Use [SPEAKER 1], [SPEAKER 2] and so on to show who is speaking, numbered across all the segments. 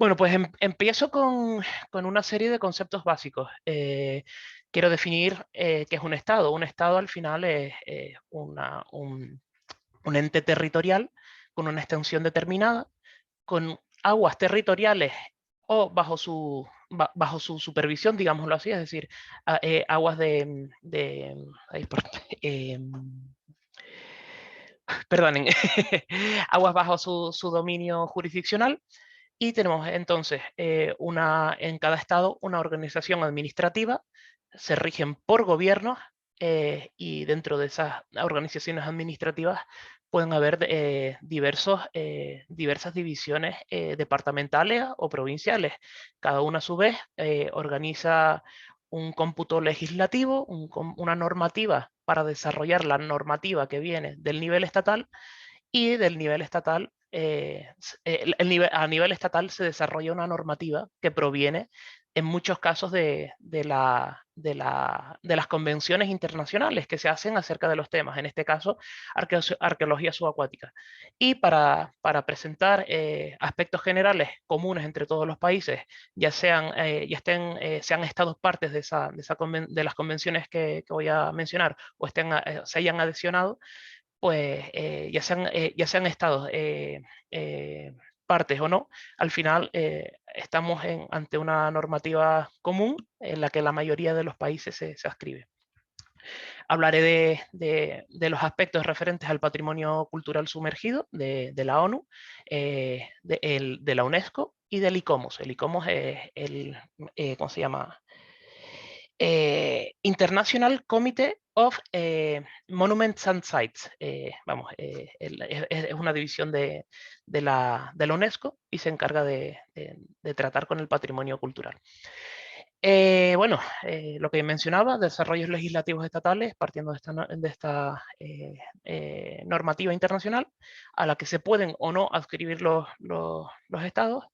[SPEAKER 1] Bueno, pues empiezo con una serie de conceptos básicos. Quiero definir qué es un Estado. Un Estado al final es un ente territorial con una extensión determinada, con aguas territoriales o bajo su supervisión, digámoslo así, es decir, aguas ay, perdonen, aguas bajo su dominio jurisdiccional. Y tenemos entonces en cada estado una organización administrativa, se rigen por gobiernos y dentro de esas organizaciones administrativas pueden haber diversas divisiones departamentales o provinciales. Cada una a su vez organiza un cómputo legislativo, una normativa para desarrollar la normativa que viene del nivel estatal y del nivel estatal, a nivel estatal se desarrolla una normativa que proviene en muchos casos de las convenciones internacionales que se hacen acerca de los temas, en este caso arqueología subacuática. Y para presentar aspectos generales comunes entre todos los países, sean estados partes de las convenciones que voy a mencionar o se hayan adicionado, pues ya sean estados partes o no, al final estamos ante una normativa común en la que la mayoría de los países se ascribe. Hablaré de los aspectos referentes al patrimonio cultural sumergido de la ONU, de la UNESCO y del ICOMOS. El ICOMOS es ¿cómo se llama? International Committee of Monuments and Sites. Es una división de la UNESCO y se encarga de tratar con el patrimonio cultural. Lo que mencionaba, desarrollos legislativos estatales, partiendo de esta normativa internacional, a la que se pueden o no adscribir los estados.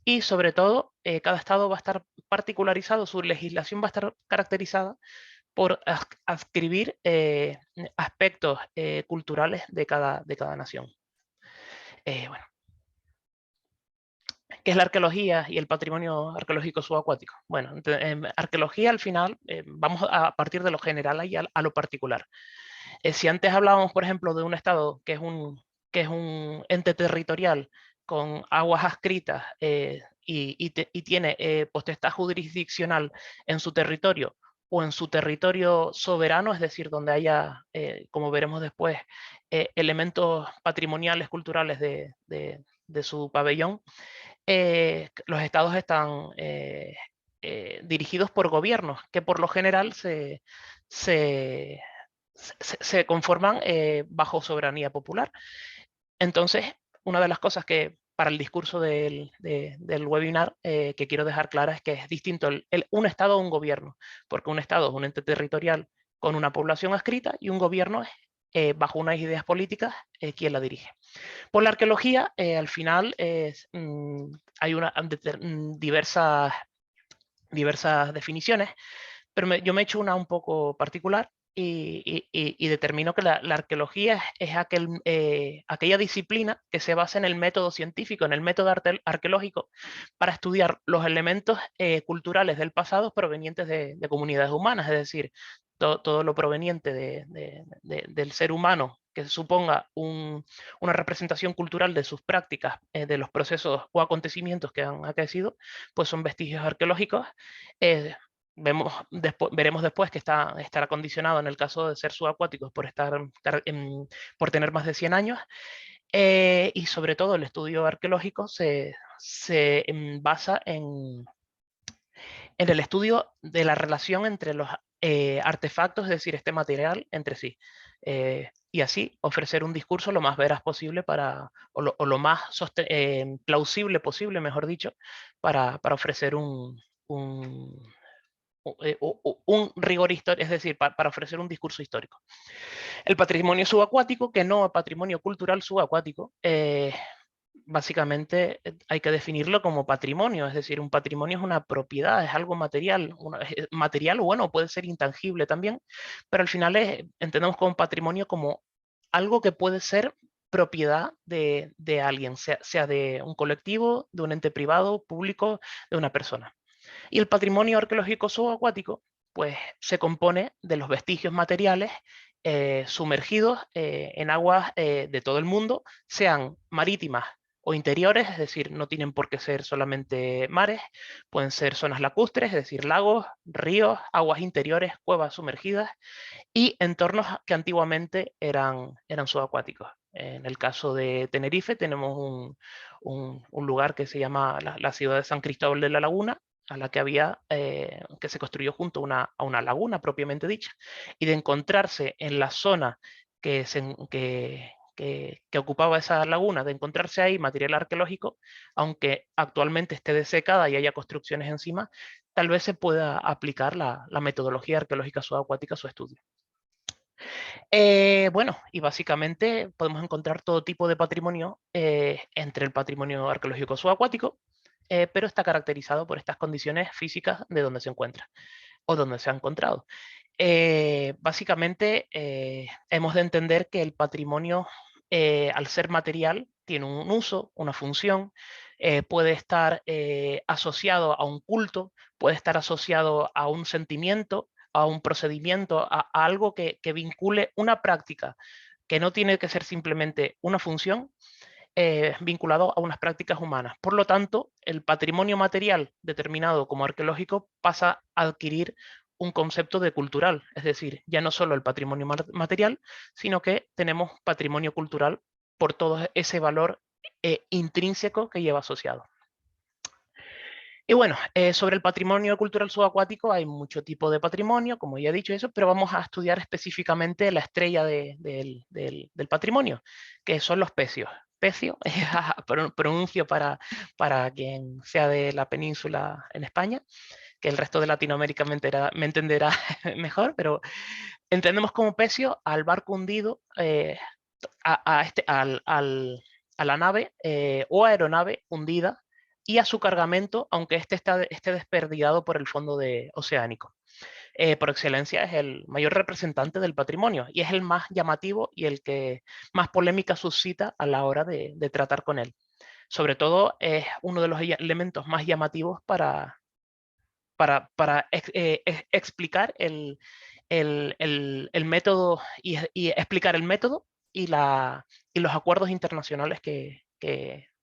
[SPEAKER 1] Y sobre todo, cada estado va a estar particularizado, su legislación va a estar caracterizada por adscribir aspectos culturales de cada nación. Bueno, ¿qué es la arqueología y el patrimonio arqueológico subacuático? Bueno, arqueología al final, vamos a partir de lo general y a lo particular. Si antes hablábamos, por ejemplo, de un estado que es un ente territorial con aguas adscritas y tiene potestad jurisdiccional en su territorio o en su territorio soberano, es decir, donde haya, como veremos después, elementos patrimoniales, culturales de su pabellón, los estados están dirigidos por gobiernos que por lo general se, se conforman bajo soberanía popular. Entonces, una de las cosas que para el discurso del webinar que quiero dejar clara es que es distinto un Estado a un gobierno, porque un Estado es un ente territorial con una población adscrita y un gobierno es, bajo unas ideas políticas, quien la dirige. Por la arqueología, al final, hay diversas definiciones, pero yo me he hecho una un poco particular y determino que la arqueología es aquella disciplina que se basa en el método científico, en el método arqueológico, para estudiar los elementos culturales del pasado provenientes de comunidades humanas, es decir, todo lo proveniente del ser humano que suponga una representación cultural de sus prácticas, de los procesos o acontecimientos que han acaecido, pues son vestigios arqueológicos. Veremos después que estará condicionado en el caso de ser subacuáticos por tener más de 100 años, y sobre todo el estudio arqueológico se basa en el estudio de la relación entre los artefactos, es decir, este material entre sí, y así ofrecer un discurso lo más veraz posible o lo más plausible posible, mejor dicho, para ofrecer un rigor histórico, es decir, para ofrecer un discurso histórico. El patrimonio subacuático, que no patrimonio cultural subacuático, básicamente hay que definirlo como patrimonio, es decir, un patrimonio es una propiedad, es algo material, material, bueno, puede ser intangible también, pero al final entendemos como patrimonio como algo que puede ser propiedad de alguien, sea de un colectivo, de un ente privado, público, de una persona. Y el patrimonio arqueológico subacuático pues, se compone de los vestigios materiales sumergidos en aguas de todo el mundo, sean marítimas o interiores, es decir, no tienen por qué ser solamente mares, pueden ser zonas lacustres, es decir, lagos, ríos, aguas interiores, cuevas sumergidas y entornos que antiguamente eran subacuáticos. En el caso de Tenerife tenemos un lugar que se llama la ciudad de San Cristóbal de la Laguna, a la que había, que se construyó junto a una laguna propiamente dicha, y de encontrarse en la zona que ocupaba esa laguna, de encontrarse ahí material arqueológico, aunque actualmente esté desecada y haya construcciones encima, tal vez se pueda aplicar la metodología arqueológica subacuática a su estudio. Bueno, y básicamente podemos encontrar todo tipo de patrimonio entre el patrimonio arqueológico subacuático, pero está caracterizado por estas condiciones físicas de donde se encuentra o donde se ha encontrado. Básicamente hemos de entender que el patrimonio, al ser material, tiene un uso, una función, puede estar asociado a un culto, puede estar asociado a un sentimiento, a un procedimiento, a algo que vincule una práctica que no tiene que ser simplemente una función, vinculado a unas prácticas humanas. Por lo tanto, el patrimonio material determinado como arqueológico pasa a adquirir un concepto de cultural, es decir, ya no solo el patrimonio material, sino que tenemos patrimonio cultural por todo ese valor intrínseco que lleva asociado. Y bueno, sobre el patrimonio cultural subacuático hay mucho tipo de patrimonio, como ya he dicho eso, pero vamos a estudiar específicamente la estrella del patrimonio, que son los pecios. Pecio, pronuncio para quien sea de la península en España, que el resto de Latinoamérica me entenderá mejor, pero entendemos como pecio al barco hundido, a la nave o aeronave hundida y a su cargamento, aunque esté desperdigado por el fondo oceánico. Por excelencia es el mayor representante del patrimonio y es el más llamativo y el que más polémica suscita a la hora de tratar con él. Sobre todo es uno de los elementos más llamativos para explicar el método y explicar el método y los acuerdos internacionales que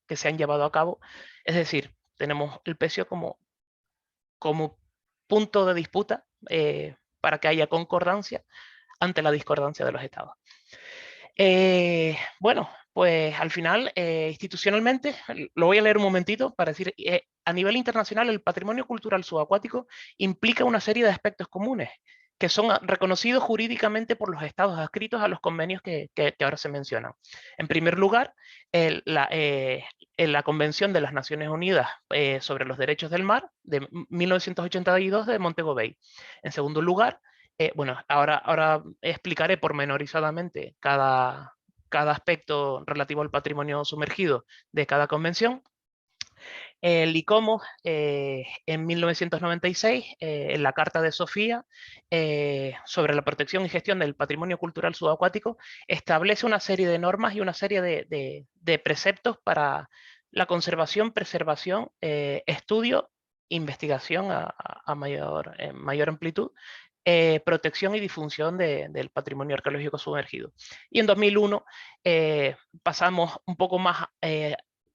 [SPEAKER 1] se han llevado a cabo. Es decir, tenemos el pecio como punto de disputa para que haya concordancia ante la discordancia de los estados. Bueno, pues al final, institucionalmente, lo voy a leer un momentito para decir, a nivel internacional, el patrimonio cultural subacuático implica una serie de aspectos comunes que son reconocidos jurídicamente por los estados adscritos a los convenios que ahora se mencionan. En primer lugar, la Convención de las Naciones Unidas sobre los Derechos del Mar de 1982 de Montego Bay. En segundo lugar, bueno, ahora explicaré pormenorizadamente cada aspecto relativo al patrimonio sumergido de cada convención. El ICOMOS, en 1996, en la Carta de Sofía sobre la protección y gestión del patrimonio cultural subacuático, establece una serie de normas y una serie de preceptos para la conservación, preservación, estudio, investigación a mayor amplitud, protección y difusión del patrimonio arqueológico sumergido. Y en 2001 pasamos un poco más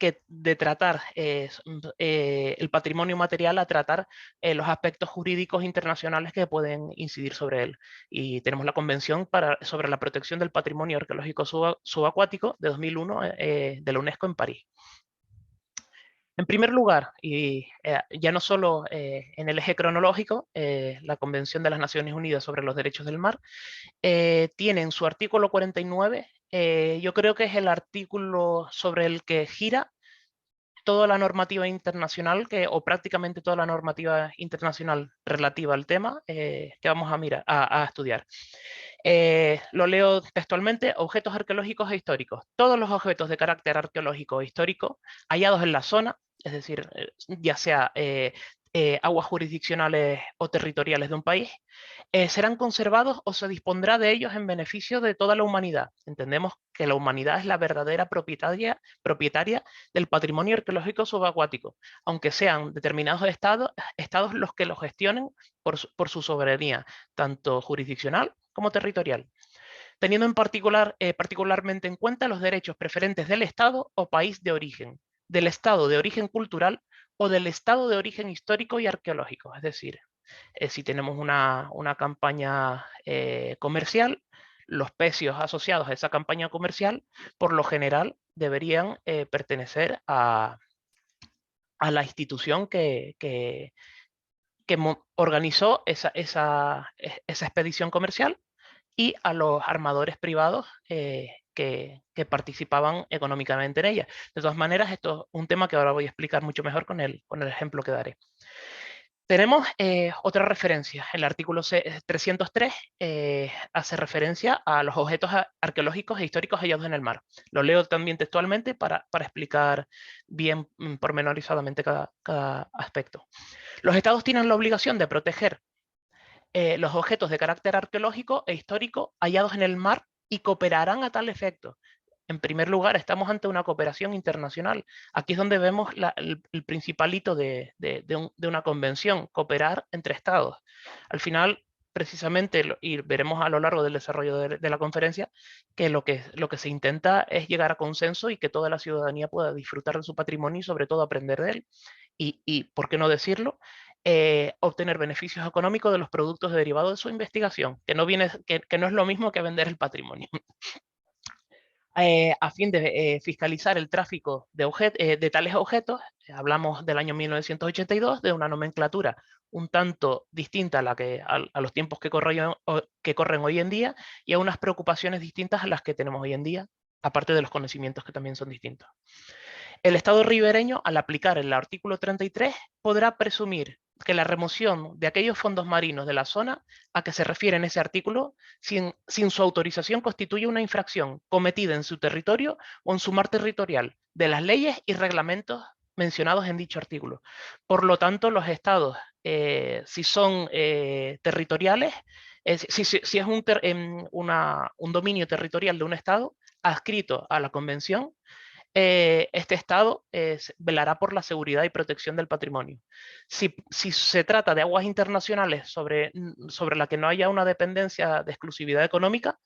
[SPEAKER 1] que de tratar el patrimonio material a tratar los aspectos jurídicos internacionales que pueden incidir sobre él. Y tenemos la Convención sobre la protección del patrimonio arqueológico subacuático de 2001 de la UNESCO en París. En primer lugar, y ya no solo en el eje cronológico, la Convención de las Naciones Unidas sobre los Derechos del Mar tiene en su artículo 49, yo creo que es el artículo sobre el que gira toda la normativa internacional, o prácticamente toda la normativa internacional relativa al tema que vamos a estudiar. Lo leo textualmente: objetos arqueológicos e históricos. Todos los objetos de carácter arqueológico e histórico hallados en la zona, es decir, ya sea aguas jurisdiccionales o territoriales de un país, serán conservados o se dispondrá de ellos en beneficio de toda la humanidad. Entendemos que la humanidad es la verdadera propietaria del patrimonio arqueológico subacuático, aunque sean determinados estados los que lo gestionen por su soberanía, tanto jurisdiccional como territorial, teniendo particularmente en cuenta los derechos preferentes del Estado o país de origen, del Estado de origen cultural o del Estado de origen histórico y arqueológico. Es decir, si tenemos una campaña comercial, los precios asociados a esa campaña comercial, por lo general, deberían pertenecer a la institución que organizó esa expedición comercial y a los armadores privados que participaban económicamente en ella. De todas maneras, esto es un tema que ahora voy a explicar mucho mejor con el ejemplo que daré. Tenemos otra referencia. El artículo 303 hace referencia a los objetos arqueológicos e históricos hallados en el mar. Lo leo también textualmente para explicar bien pormenorizadamente cada aspecto. Los estados tienen la obligación de proteger los objetos de carácter arqueológico e histórico hallados en el mar y cooperarán a tal efecto. En primer lugar, estamos ante una cooperación internacional. Aquí es donde vemos el principal hito de una convención, cooperar entre estados. Al final, precisamente, y veremos a lo largo del desarrollo de la conferencia, que lo que se intenta es llegar a consenso y que toda la ciudadanía pueda disfrutar de su patrimonio y sobre todo aprender de él. Y ¿por qué no decirlo? Obtener beneficios económicos de los productos derivados de su investigación, que no es lo mismo que vender el patrimonio. A fin de fiscalizar el tráfico de tales objetos, hablamos del año 1982, de una nomenclatura un tanto distinta a los tiempos que corren hoy en día y a unas preocupaciones distintas a las que tenemos hoy en día, aparte de los conocimientos que también son distintos. El Estado ribereño, al aplicar el artículo 33, podrá presumir que la remoción de aquellos fondos marinos de la zona a que se refiere en ese artículo, sin su autorización, constituye una infracción cometida en su territorio o en su mar territorial de las leyes y reglamentos mencionados en dicho artículo. Por lo tanto, los estados, si son territoriales, si es un dominio territorial de un estado adscrito a la convención, este Estado velará por la seguridad y protección del patrimonio. Si se trata de aguas internacionales sobre la que no haya una dependencia de exclusividad económica,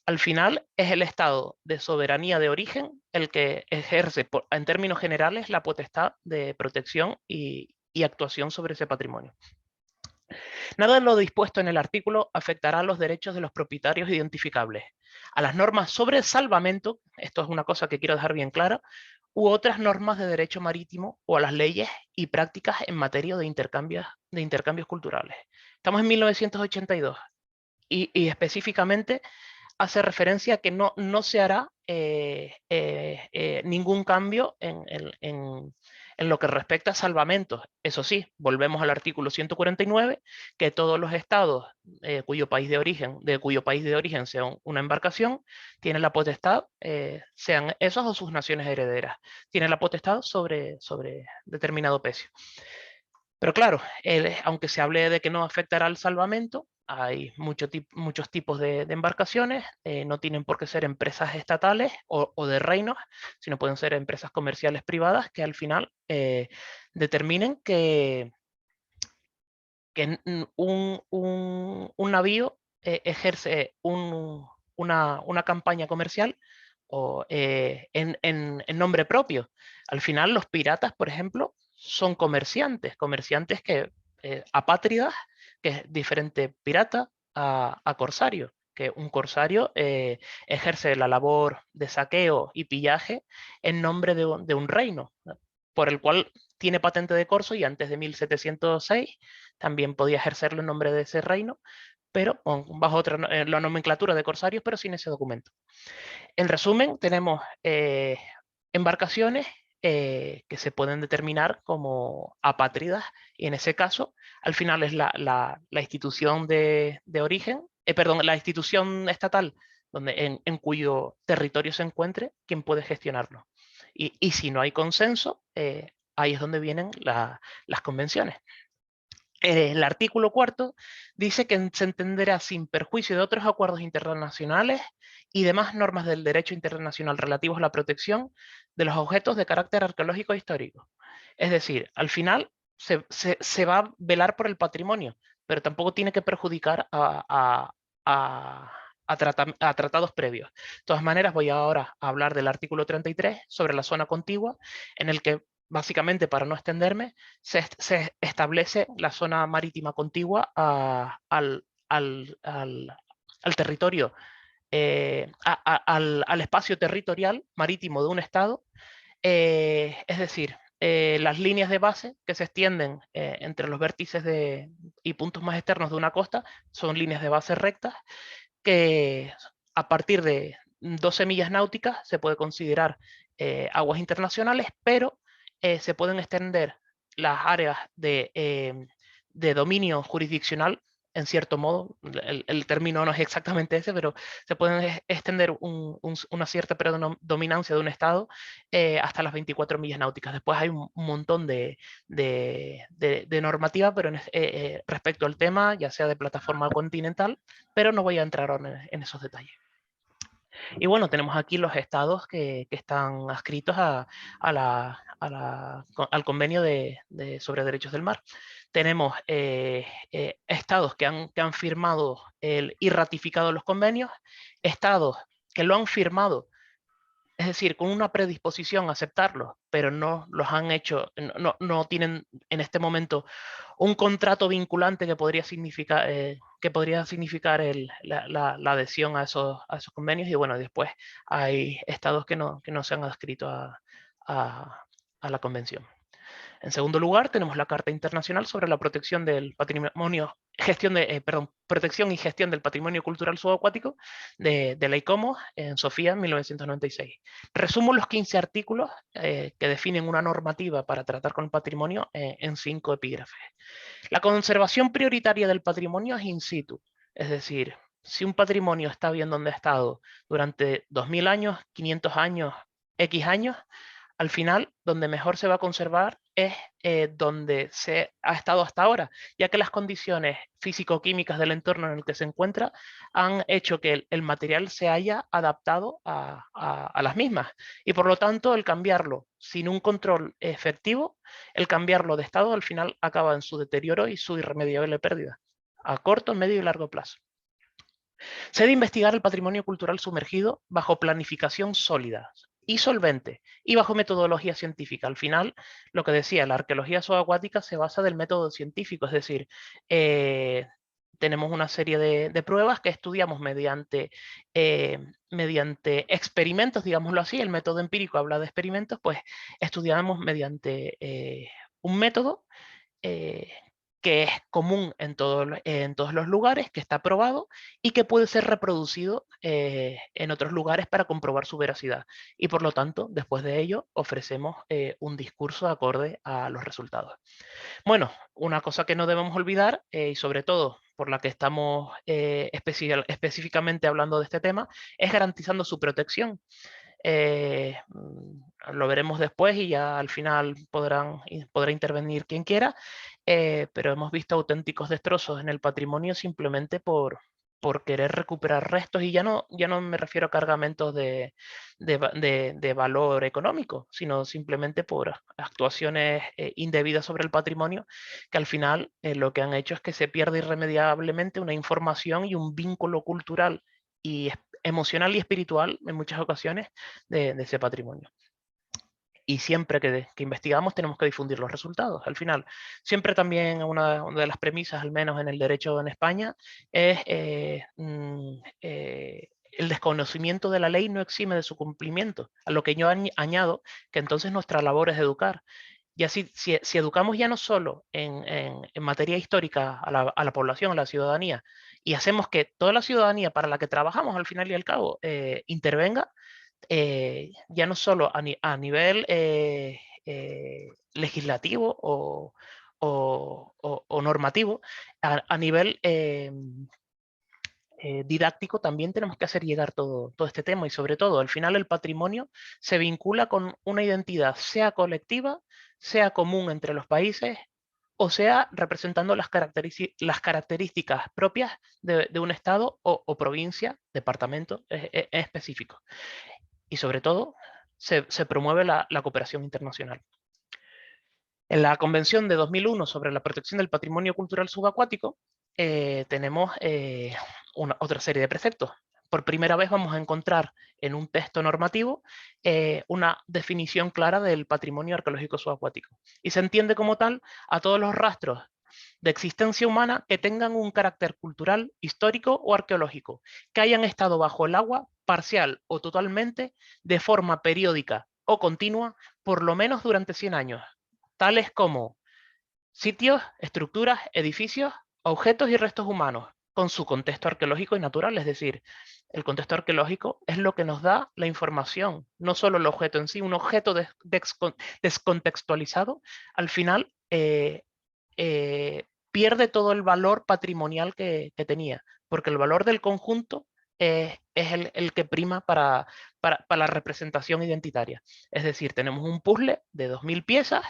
[SPEAKER 1] al final es el Estado de soberanía de origen el que ejerce, en términos generales, la potestad de protección y actuación sobre ese patrimonio. Nada de lo dispuesto en el artículo afectará a los derechos de los propietarios identificables, a las normas sobre salvamento, esto es una cosa que quiero dejar bien clara, u otras normas de derecho marítimo o a las leyes y prácticas en materia de intercambios culturales. Estamos en 1982 y específicamente hace referencia a que no se hará ningún cambio en lo que respecta a salvamentos. Eso sí, volvemos al artículo 149, que todos los estados cuyo país de origen sea una embarcación, tienen la potestad, sean esos o sus naciones herederas, tienen la potestad sobre determinado pecio. Pero claro, aunque se hable de que no afectará al salvamento, hay muchos tipos de embarcaciones, no tienen por qué ser empresas estatales o de reinos, sino pueden ser empresas comerciales privadas que al final determinen que un navío ejerce una campaña comercial en nombre propio. Al final los piratas, por ejemplo, son comerciantes que apátridas, que es diferente pirata a corsario, que un corsario ejerce la labor de saqueo y pillaje en nombre de un reino, ¿no?, por el cual tiene patente de corso y antes de 1706 también podía ejercerlo en nombre de ese reino, pero bajo la nomenclatura de corsarios, pero sin ese documento. En resumen, tenemos embarcaciones que se pueden determinar como apátridas y en ese caso, al final es la institución de origen, perdón, la institución estatal en cuyo territorio se encuentre quien puede gestionarlo. Y si no hay consenso, ahí es donde vienen las convenciones. El artículo cuarto dice que se entenderá sin perjuicio de otros acuerdos internacionales y demás normas del derecho internacional relativos a la protección de los objetos de carácter arqueológico e histórico. Es decir, al final se va a velar por el patrimonio, pero tampoco tiene que perjudicar a tratados previos. De todas maneras, voy ahora a hablar del artículo 33 sobre la zona contigua, en el que básicamente, para no extenderme, se establece la zona marítima contigua al territorio, al espacio territorial marítimo de un Estado, es decir, las líneas de base que se extienden entre los vértices y puntos más externos de una costa son líneas de base rectas que a partir de 12 millas náuticas se puede considerar aguas internacionales, pero se pueden extender las áreas de dominio jurisdiccional, en cierto modo, el término no es exactamente ese, pero se pueden extender una cierta predominancia de un estado hasta las 24 millas náuticas. Después hay un montón de normativa, pero respecto al tema, ya sea de plataforma continental, pero no voy a entrar en esos detalles. Y bueno, tenemos aquí los estados que están adscritos al convenio sobre derechos del mar. Tenemos estados que han firmado y ratificado los convenios, estados que lo han firmado, es decir, con una predisposición a aceptarlos, pero no los han hecho, no tienen en este momento un contrato vinculante que podría significar, la adhesión a esos convenios. Y bueno, después hay estados que no se han adscrito a la convención. En segundo lugar, tenemos la Carta Internacional sobre la protección del patrimonio, protección y gestión del patrimonio cultural subacuático de la ICOMOS en Sofía en 1996. Resumo los 15 artículos que definen una normativa para tratar con el patrimonio en 5 epígrafes. La conservación prioritaria del patrimonio es in situ, es decir, si un patrimonio está bien donde ha estado durante 2000 años, 500 años, X años, al final, donde mejor se va a conservar es donde se ha estado hasta ahora, ya que las condiciones físico-químicas del entorno en el que se encuentra han hecho que el material se haya adaptado a las mismas. Y por lo tanto, el cambiarlo sin un control efectivo, el cambiarlo de estado, al final acaba en su deterioro y su irremediable pérdida, a corto, medio y largo plazo. Se debe investigar el patrimonio cultural sumergido bajo planificación sólida y solvente y bajo metodología científica. Al final, lo que decía, la arqueología subacuática se basa del método científico, es decir, tenemos una serie de pruebas que estudiamos mediante experimentos, digámoslo así. El método empírico habla de experimentos, pues estudiamos mediante un método que es común en todos los lugares, que está probado y que puede ser reproducido en otros lugares para comprobar su veracidad. Y por lo tanto, después de ello, ofrecemos un discurso acorde a los resultados. Bueno, una cosa que no debemos olvidar, y sobre todo por la que estamos específicamente hablando de este tema, es garantizando su protección. Lo veremos después y ya al final podrá intervenir quien quiera, pero hemos visto auténticos destrozos en el patrimonio simplemente por querer recuperar restos, y ya no me refiero a cargamentos de valor económico, sino simplemente por actuaciones indebidas sobre el patrimonio, que al final lo que han hecho es que se pierde irremediablemente una información y un vínculo cultural y emocional y espiritual en muchas ocasiones de ese patrimonio. Y siempre que investigamos tenemos que difundir los resultados. Al final, siempre también una de las premisas, al menos en el derecho en España, es el desconocimiento de la ley no exime de su cumplimiento. A lo que yo añado que entonces nuestra labor es educar. Y así, si educamos ya no solo en materia histórica a la población, a la ciudadanía, y hacemos que toda la ciudadanía para la que trabajamos al final y al cabo intervenga, ya no solo a nivel legislativo o normativo, a nivel didáctico también tenemos que hacer llegar todo este tema. Y sobre todo, al final el patrimonio se vincula con una identidad, sea colectiva, sea común entre los países, o sea representando las características propias de un estado o provincia, departamento específico. Y sobre todo, se promueve la cooperación internacional. En la Convención de 2001 sobre la protección del patrimonio cultural subacuático tenemos otra serie de preceptos. Por primera vez vamos a encontrar en un texto normativo una definición clara del patrimonio arqueológico subacuático. Y se entiende como tal a todos los rastros de existencia humana que tengan un carácter cultural, histórico o arqueológico, que hayan estado bajo el agua parcial o totalmente, de forma periódica o continua, por lo menos durante 100 años, tales como sitios, estructuras, edificios, objetos y restos humanos, con su contexto arqueológico y natural. Es decir, el contexto arqueológico es lo que nos da la información, no solo el objeto en sí. Un objeto descontextualizado, al final, pierde todo el valor patrimonial que tenía, porque el valor del conjunto es el que prima para la representación identitaria. Es decir, tenemos un puzzle de 2000 piezas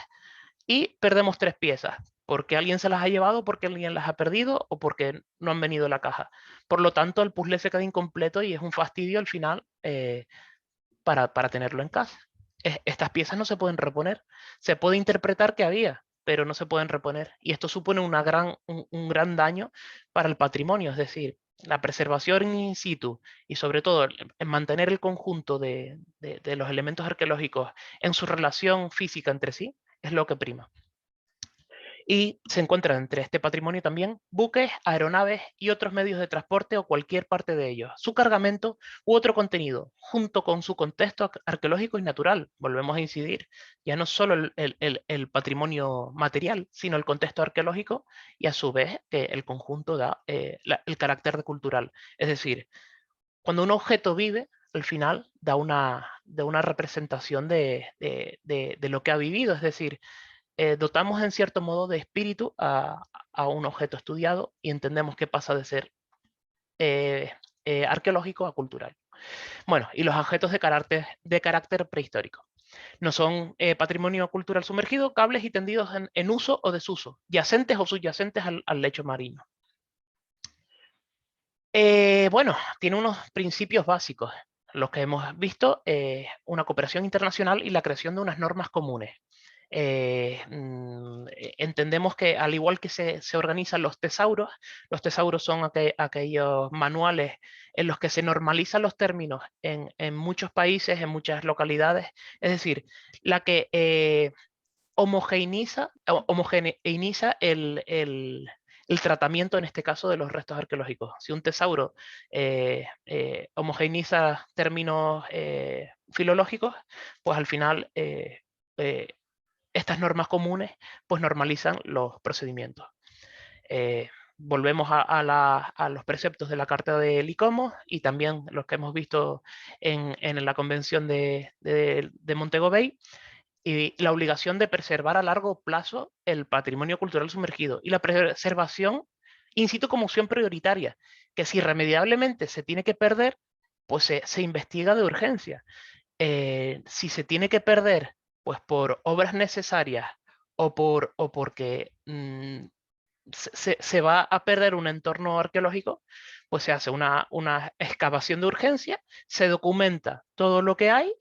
[SPEAKER 1] y perdemos 3 piezas, porque alguien se las ha llevado, porque alguien las ha perdido o porque no han venido a la caja. Por lo tanto, el puzzle se queda incompleto y es un fastidio al final para tenerlo en casa. Estas piezas no se pueden reponer. Se puede interpretar que había, pero no se pueden reponer. Y esto supone un gran daño para el patrimonio, es decir, la preservación in situ y sobre todo en mantener el conjunto de los elementos arqueológicos en su relación física entre sí, es lo que prima. Y se encuentran entre este patrimonio también buques, aeronaves y otros medios de transporte o cualquier parte de ellos, su cargamento u otro contenido, junto con su contexto arqueológico y natural. Volvemos a incidir, ya no solo el patrimonio material, sino el contexto arqueológico y a su vez que el conjunto da el carácter cultural. Es decir, cuando un objeto vive, al final da una representación de lo que ha vivido, es decir, dotamos en cierto modo de espíritu a un objeto estudiado y entendemos que pasa de ser arqueológico a cultural. Bueno, y los objetos de carácter prehistórico. No son patrimonio cultural sumergido, cables y tendidos en uso o desuso, yacentes o subyacentes al lecho marino. Bueno, tiene unos principios básicos, los que hemos visto, una cooperación internacional y la creación de unas normas comunes. Entendemos que al igual que se organizan los tesauros son aquellos manuales en los que se normalizan los términos en muchos países, en muchas localidades, es decir, la que homogeneiza el tratamiento, en este caso, de los restos arqueológicos. Si un tesauro homogeneiza términos filológicos, pues al final estas normas comunes pues normalizan los procedimientos. Volvemos a los preceptos de la Carta del ICOMOS y también los que hemos visto en la Convención de Montego Bay, y la obligación de preservar a largo plazo el patrimonio cultural sumergido y la preservación in situ como opción prioritaria, que si irremediablemente se tiene que perder, pues se investiga de urgencia. Si se tiene que perder pues por obras necesarias o porque se va a perder un entorno arqueológico, pues se hace una excavación de urgencia, se documenta todo lo que hay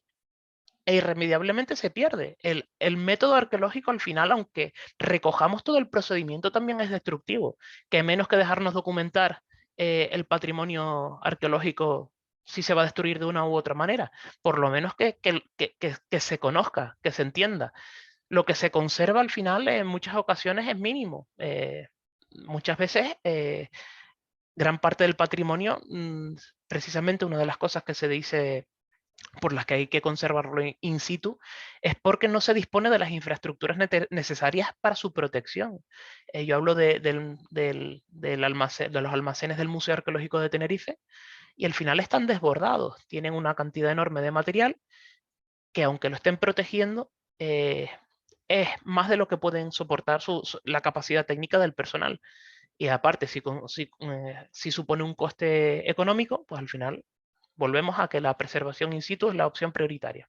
[SPEAKER 1] e irremediablemente se pierde. El método arqueológico al final, aunque recojamos todo el procedimiento, también es destructivo, que menos que dejarnos documentar el patrimonio arqueológico si se va a destruir de una u otra manera, por lo menos que se conozca, que se entienda. Lo que se conserva al final en muchas ocasiones es mínimo. Muchas veces gran parte del patrimonio, precisamente una de las cosas que se dice por las que hay que conservarlo in situ, es porque no se dispone de las infraestructuras necesarias para su protección. Yo hablo de los almacenes del Museo Arqueológico de Tenerife y al final están desbordados, tienen una cantidad enorme de material que aunque lo estén protegiendo, es más de lo que pueden soportar la capacidad técnica del personal. Y aparte, si supone un coste económico, pues al final volvemos a que la preservación in situ es la opción prioritaria.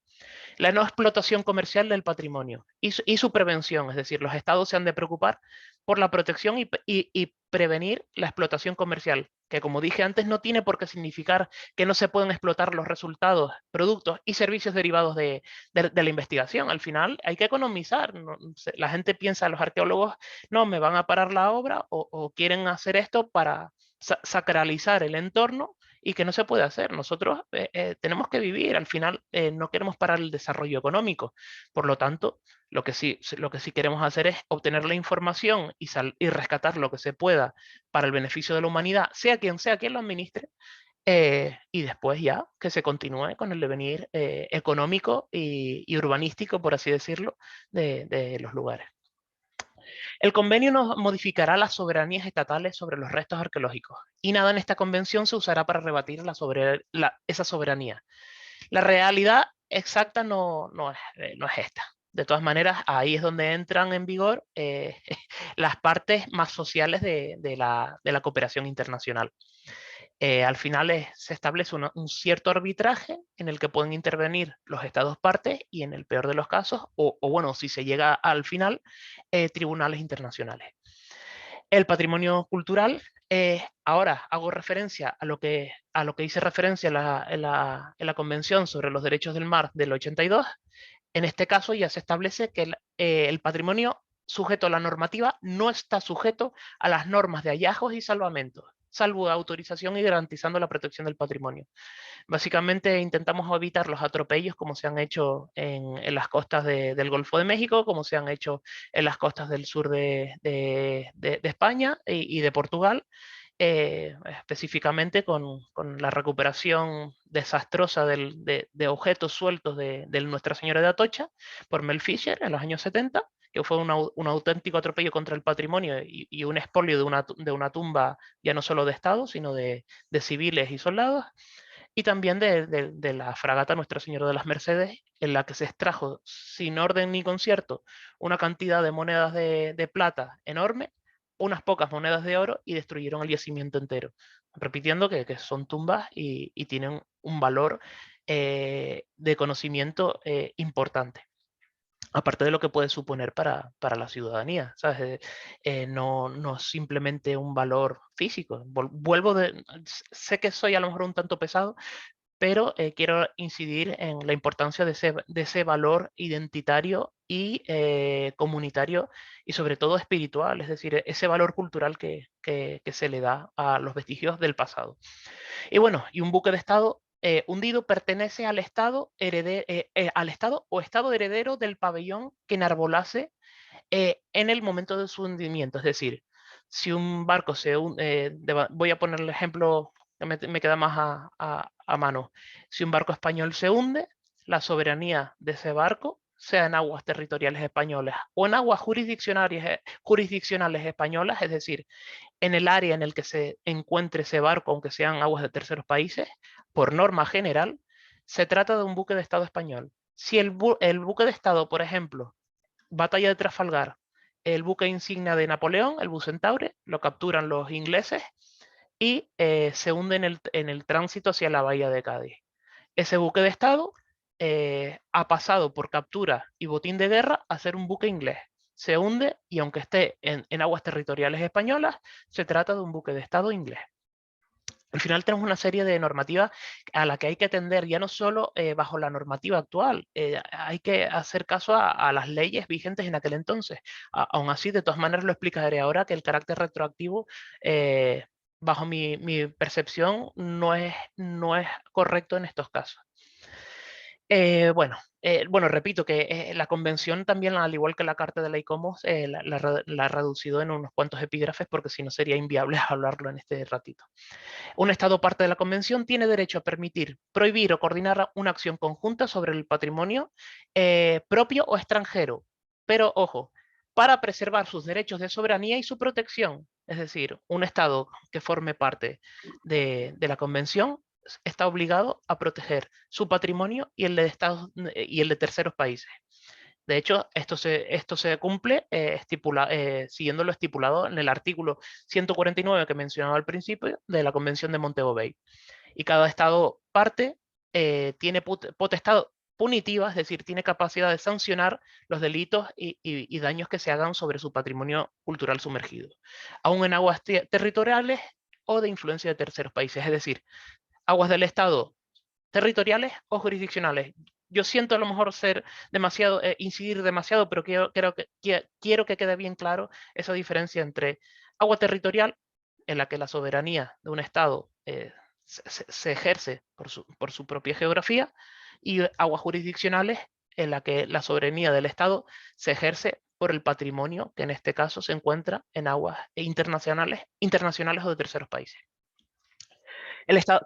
[SPEAKER 1] La no explotación comercial del patrimonio y su prevención, es decir, los estados se han de preocupar por la protección y prevenir la explotación comercial, que como dije antes no tiene por qué significar que no se pueden explotar los resultados, productos y servicios derivados de la investigación. Al final hay que economizar. La gente piensa, los arqueólogos, no, me van a parar la obra o quieren hacer esto para sacralizar el entorno y que no se puede hacer. Nosotros tenemos que vivir, al final no queremos parar el desarrollo económico. Por lo tanto, lo que sí queremos hacer es obtener la información y rescatar lo que se pueda para el beneficio de la humanidad, sea quien lo administre, y después ya que se continúe con el devenir económico y urbanístico, por así decirlo, de los lugares. El convenio no modificará las soberanías estatales sobre los restos arqueológicos y nada en esta convención se usará para rebatir esa soberanía. La realidad exacta no es esta. De todas maneras, ahí es donde entran en vigor las partes más sociales de la cooperación internacional. Al final se establece un cierto arbitraje en el que pueden intervenir los estados partes y en el peor de los casos, o bueno, si se llega al final, tribunales internacionales. El patrimonio cultural, ahora hago referencia a lo que hice referencia en la Convención sobre los Derechos del Mar del 82. En este caso ya se establece que el patrimonio sujeto a la normativa no está sujeto a las normas de hallazgos y salvamentos, salvo autorización y garantizando la protección del patrimonio. Básicamente intentamos evitar los atropellos como se han hecho en las costas del Golfo de México, como se han hecho en las costas del sur de España y de Portugal, específicamente con la recuperación desastrosa de objetos sueltos de Nuestra Señora de Atocha por Mel Fisher en los años 70, que fue un auténtico atropello contra el patrimonio y un expolio de una tumba ya no solo de Estado, sino de civiles y soldados, y también de la fragata Nuestra Señora de las Mercedes, en la que se extrajo sin orden ni concierto una cantidad de monedas de plata enorme, unas pocas monedas de oro y destruyeron el yacimiento entero. Repitiendo que son tumbas y tienen un valor de conocimiento importante, aparte de lo que puede suponer para la ciudadanía, ¿sabes? No es simplemente un valor físico. Sé que soy a lo mejor un tanto pesado, pero quiero incidir en la importancia de ese valor identitario y comunitario y sobre todo espiritual, es decir, ese valor cultural que se le da a los vestigios del pasado. Y bueno, y un buque de Estado hundido pertenece al Estado o Estado heredero del pabellón que enarbolase en el momento de su hundimiento. Es decir, si un barco voy a poner el ejemplo que me queda más a mano. Si un barco español se hunde, la soberanía de ese barco, sea en aguas territoriales españolas o en aguas jurisdiccionales españolas, es decir, en el área en el que se encuentre ese barco, aunque sean aguas de terceros países, por norma general, se trata de un buque de Estado español. Si el buque de Estado, por ejemplo, Batalla de Trafalgar, el buque insignia de Napoleón, el Bucentaure, lo capturan los ingleses y se hunde en el tránsito hacia la bahía de Cádiz. Ese buque de Estado ha pasado por captura y botín de guerra a ser un buque inglés. Se hunde y aunque esté en aguas territoriales españolas, se trata de un buque de Estado inglés. Al final tenemos una serie de normativas a la que hay que atender, ya no solo bajo la normativa actual, hay que hacer caso a las leyes vigentes en aquel entonces. Aún así, de todas maneras lo explicaré ahora, que el carácter retroactivo, bajo mi percepción, no es correcto en estos casos. Bueno, repito que la convención también, al igual que la Carta de la ICOMOS, la ha reducido en unos cuantos epígrafes porque si no sería inviable hablarlo en este ratito. Un Estado parte de la convención tiene derecho a permitir, prohibir o coordinar una acción conjunta sobre el patrimonio propio o extranjero, pero ojo, para preservar sus derechos de soberanía y su protección. Es decir, un Estado que forme parte de la convención está obligado a proteger su patrimonio y el de terceros países. De hecho, esto se cumple siguiendo lo estipulado en el artículo 149 que mencionaba al principio de la Convención de Montego Bay. Y cada Estado parte tiene potestad punitiva, es decir, tiene capacidad de sancionar los delitos y daños que se hagan sobre su patrimonio cultural sumergido, aún en aguas territoriales o de influencia de terceros países, es decir, aguas del Estado territoriales o jurisdiccionales. Yo siento a lo mejor ser demasiado, incidir demasiado, pero quiero que quede bien claro esa diferencia entre agua territorial, en la que la soberanía de un Estado se ejerce por su propia geografía, y aguas jurisdiccionales, en la que la soberanía del Estado se ejerce por el patrimonio, que en este caso se encuentra en aguas internacionales o de terceros países.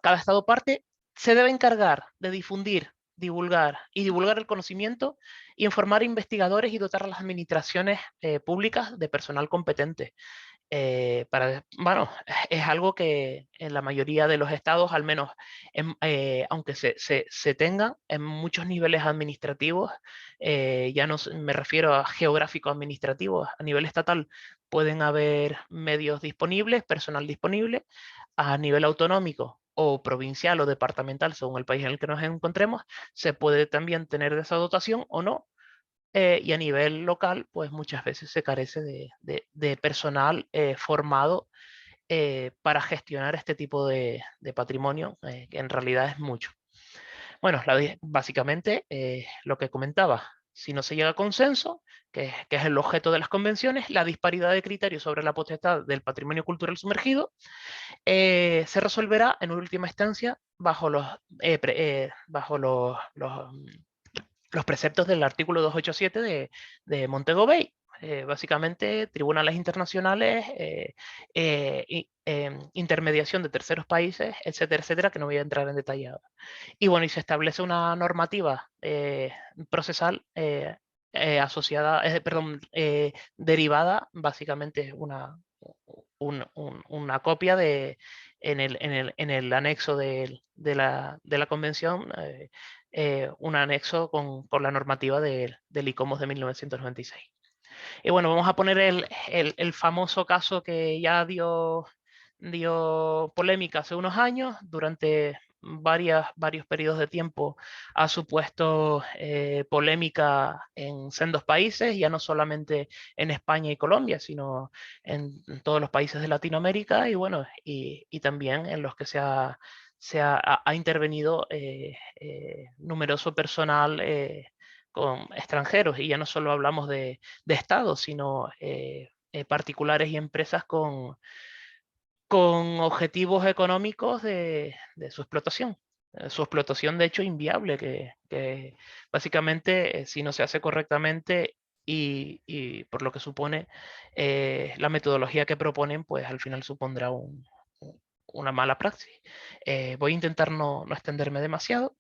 [SPEAKER 1] Cada Estado parte se debe encargar de difundir, divulgar el conocimiento, informar a investigadores y dotar a las administraciones públicas de personal competente. Bueno, es algo que en la mayoría de los estados, al menos, aunque se tengan en muchos niveles administrativos, ya no me refiero a geográficos administrativos, a nivel estatal pueden haber medios disponibles, personal disponible. A nivel autonómico o provincial o departamental, según el país en el que nos encontremos, se puede también tener de esa dotación o no. Y a nivel local, pues muchas veces se carece de personal formado para gestionar este tipo de patrimonio, que en realidad es mucho. Bueno, básicamente lo que comentaba, si no se llega a consenso, que es el objeto de las convenciones, la disparidad de criterios sobre la potestad del patrimonio cultural sumergido se resolverá en última instancia bajo los preceptos del artículo 287 de Montego Bay. Básicamente, tribunales internacionales, intermediación de terceros países, etcétera, etcétera, que no voy a entrar en detalle ahora. Y bueno, y se establece una normativa procesal asociada, derivada, básicamente una copia en el anexo de la convención, un anexo con la normativa del ICOMOS de 1996. Y bueno, vamos a poner el famoso caso que ya dio polémica hace unos años. Durante varios periodos de tiempo ha supuesto polémica en sendos países, ya no solamente en España y Colombia, sino en todos los países de Latinoamérica, y bueno, y también en los que ha intervenido numeroso personal con extranjeros, y ya no solo hablamos de estados, sino particulares y empresas con objetivos económicos de su explotación. Su explotación, de hecho, inviable, que básicamente, si no se hace correctamente y por lo que supone la metodología que proponen, pues al final supondrá una mala praxis. Voy a intentar no extenderme demasiado.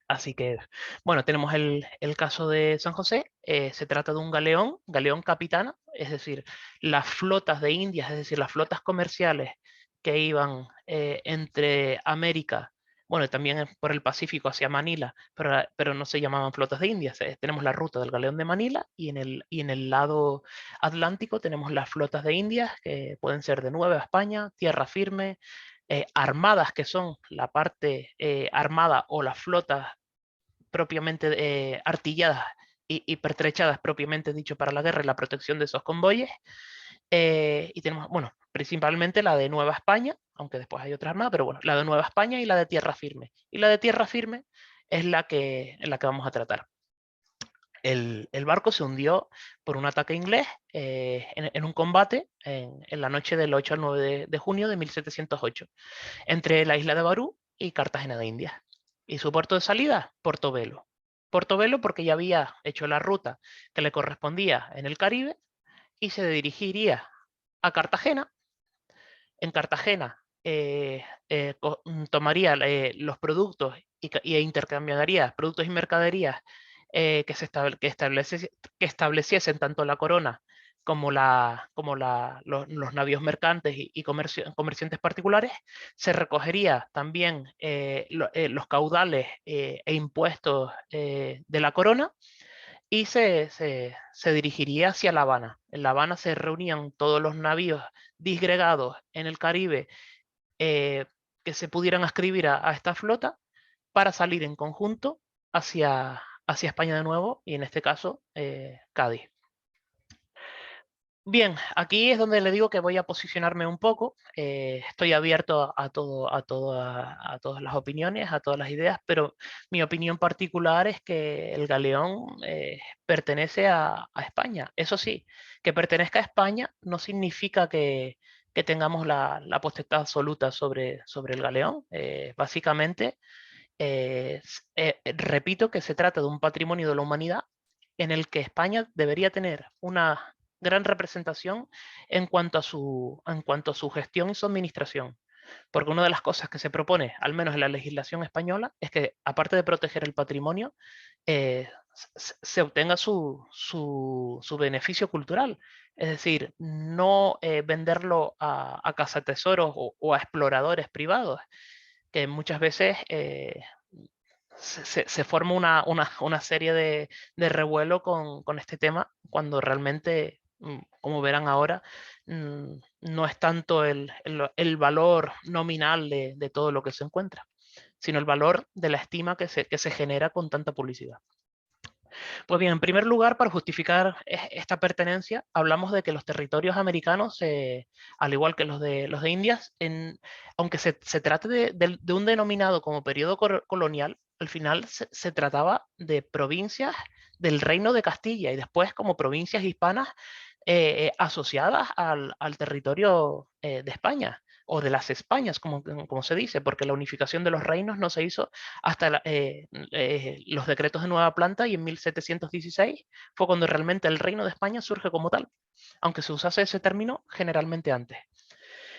[SPEAKER 1] Así que, bueno, tenemos el caso de San José. Se trata de un galeón capitana, es decir, las flotas de Indias, es decir, las flotas comerciales que iban entre América, bueno, también por el Pacífico hacia Manila, pero no se llamaban flotas de Indias. Tenemos la ruta del galeón de Manila, y en el lado Atlántico tenemos las flotas de Indias, que pueden ser de Nueva España, tierra firme, armadas, que son la parte armada o las flotas propiamente artilladas y pertrechadas, propiamente dicho, para la guerra y la protección de esos convoyes. Y tenemos, bueno, principalmente la de Nueva España, aunque después hay otras más, pero bueno, la de Nueva España y la de tierra firme. Y la de tierra firme es la que vamos a tratar. El barco se hundió por un ataque inglés en un combate en la noche del 8 al 9 de junio de 1708, entre la isla de Barú y Cartagena de Indias. Y su puerto de salida, Portobelo. Portobelo porque ya había hecho la ruta que le correspondía en el Caribe y se dirigiría a Cartagena. En Cartagena tomaría los productos e intercambiaría productos y mercaderías que estableciesen tanto la corona como los navíos mercantes y comerciantes particulares. Se recogería también los caudales e impuestos de la corona, y se dirigiría hacia La Habana. En La Habana se reunían todos los navíos disgregados en el Caribe que se pudieran ascribir a esta flota, para salir en conjunto hacia España de nuevo, y en este caso Cádiz. Bien, aquí es donde le digo que voy a posicionarme un poco. Estoy abierto a todas las opiniones, a todas las ideas, pero mi opinión particular es que el galeón pertenece a España. Eso sí, que pertenezca a España no significa que tengamos la potestad absoluta sobre el galeón. Básicamente, repito que se trata de un patrimonio de la humanidad en el que España debería tener una gran representación en cuanto a su gestión y su administración. Porque una de las cosas que se propone, al menos en la legislación española, es que aparte de proteger el patrimonio, se obtenga su beneficio cultural. Es decir, no venderlo a cazatesoros o a exploradores privados, que muchas veces se forma una serie de revuelo con este tema, cuando realmente, como verán ahora, no es tanto el valor nominal de todo lo que se encuentra, sino el valor de la estima que se genera con tanta publicidad. Pues bien, en primer lugar, para justificar esta pertenencia, hablamos de que los territorios americanos, al igual que los de Indias, aunque se trate de un denominado como periodo colonial, al final se trataba de provincias del Reino de Castilla y después como provincias hispanas asociadas al territorio de España, o de las Españas, como se dice, porque la unificación de los reinos no se hizo hasta los decretos de Nueva Planta, y en 1716 fue cuando realmente el Reino de España surge como tal, aunque se usase ese término generalmente antes.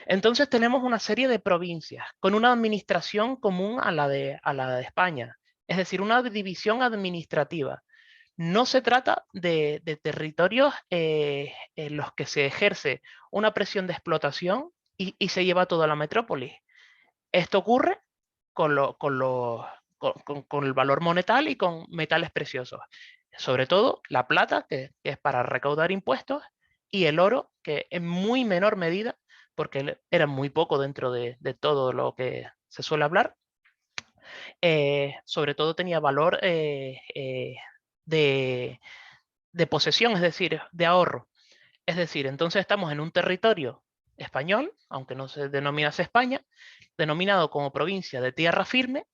[SPEAKER 1] Entonces tenemos una serie de provincias con una administración común a la de España, es decir, una división administrativa. No se trata de territorios en los que se ejerce una presión de explotación y se lleva toda la metrópolis. Esto ocurre con el valor monetario y con metales preciosos. Sobre todo la plata, que es para recaudar impuestos, y el oro, que en muy menor medida, porque era muy poco dentro de todo lo que se suele hablar, sobre todo tenía valor de, de posesión, es decir, de ahorro. Es decir, entonces estamos en un territorio español, aunque no se denominase España, denominado como provincia de tierra firme.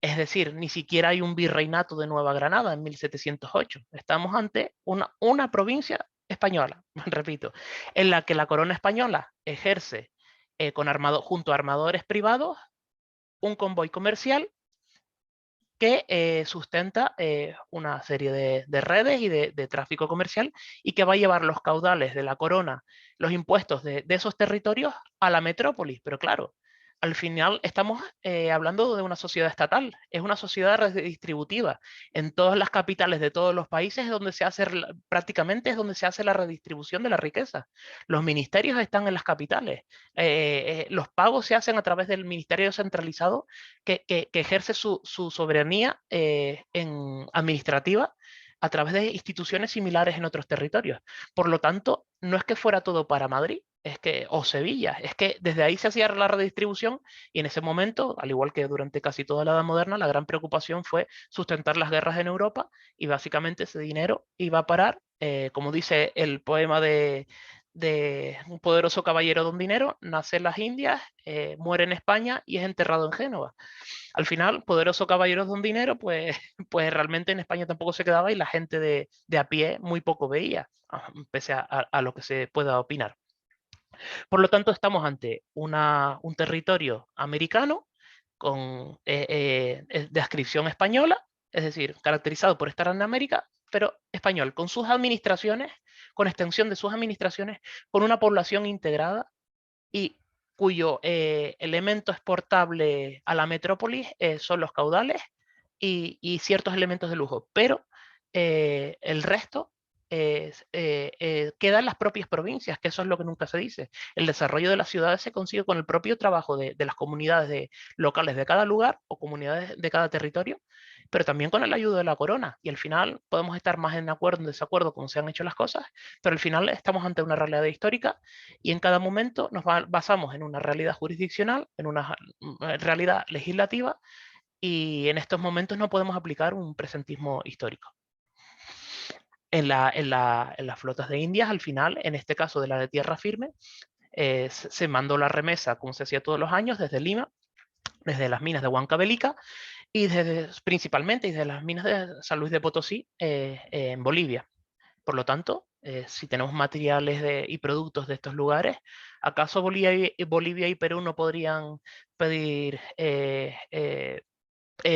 [SPEAKER 1] Es decir, ni siquiera hay un virreinato de Nueva Granada en 1708. Estamos ante una provincia española, repito, en la que la corona española ejerce junto a armadores privados un convoy comercial que sustenta una serie de redes y de tráfico comercial, y que va a llevar los caudales de la corona, los impuestos de esos territorios a la metrópolis. Pero claro, al final estamos hablando de una sociedad estatal, es una sociedad redistributiva. En todas las capitales de todos los países es donde se hace, prácticamente es donde se hace la redistribución de la riqueza. Los ministerios están en las capitales, los pagos se hacen a través del ministerio centralizado, que ejerce su soberanía administrativa a través de instituciones similares en otros territorios. Por lo tanto, no es que fuera todo para Madrid, o Sevilla, es que desde ahí se hacía la redistribución, y en ese momento, al igual que durante casi toda la Edad Moderna, la gran preocupación fue sustentar las guerras en Europa, y básicamente ese dinero iba a parar, como dice el poema de un poderoso caballero don dinero: nace en las Indias, muere en España y es enterrado en Génova. Al final, poderoso caballero don dinero, pues, pues realmente en España tampoco se quedaba, y la gente de a pie muy poco veía, pese a lo que se pueda opinar. Por lo tanto, estamos ante un territorio americano de adscripción española, es decir, caracterizado por estar en América, pero español, con sus administraciones, con extensión de sus administraciones, con una población integrada, y cuyo elemento exportable a la metrópolis son los caudales y ciertos elementos de lujo, pero el resto queda en las propias provincias, que eso es lo que nunca se dice. El desarrollo de las ciudades se consigue con el propio trabajo de las comunidades locales de cada lugar, o comunidades de cada territorio, pero también con el ayuda de la corona. Y al final podemos estar más en acuerdo o en desacuerdo con cómo se han hecho las cosas, pero al final estamos ante una realidad histórica, y en cada momento nos basamos en una realidad jurisdiccional, en una realidad legislativa, y en estos momentos no podemos aplicar un presentismo histórico. En las flotas de Indias, al final, en este caso de la de tierra firme, se mandó la remesa, como se hacía todos los años, desde Lima, desde las minas de Huancavelica, y principalmente desde las minas de San Luis de Potosí, en Bolivia. Por lo tanto, si tenemos materiales y productos de estos lugares, ¿acaso Bolivia y Perú no podrían pedir